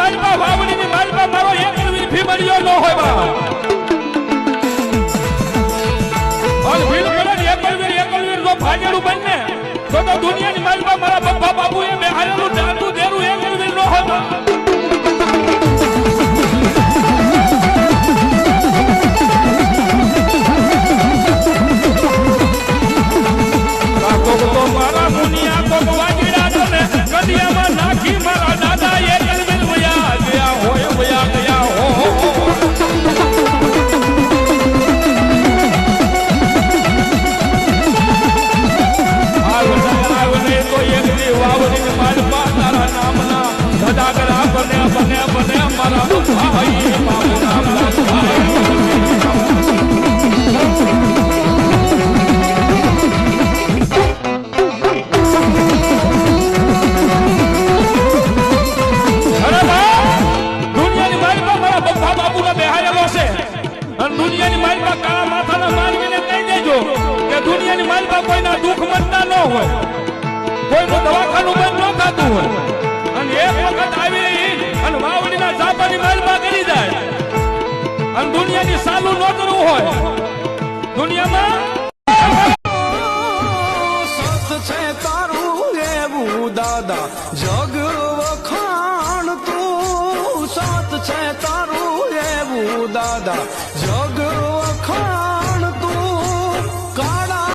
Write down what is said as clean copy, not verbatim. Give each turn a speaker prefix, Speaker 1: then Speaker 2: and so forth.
Speaker 1: માલપા વાવડીની માલપા મારો એક ભીમડિયો ન હોય બા ઓલ ભીલ કરે એકલવીર જો ભાગેલું બનને તો દુનિયાની માલપા મારા બપ્પા બાબુએ બેહારેલું દાંતું દેરું એકલવીર ન હોય બા મારા મુનિયા તો વાગીડા તને કડિયામાં નાખી મારા દાદા એકલવીર વયા ગયા હોય વયા ગયા હો આવને તો એકલી વાવડી માલપા તારા નામના ધડાગરા બને બને બને મારા ભાઈ બાબુ નામના દુનિયાની માલપા કાળા માથાના માનવીને કહી દેજો કે દુનિયાની માલપા કોઈના દુઃખ મનતા ન હોય કોઈનું દવાખાનું બંધ ન થતું હોય અને એક વખત આવી અને વાવડીના ઝાપાની માલપા કરી જાય અને દુનિયાની સાલું ન કરવું હોય દુનિયામાં
Speaker 2: સત છે તારું એવું દાદા જગ વખાણ તું સત છે તારું એવું દાદા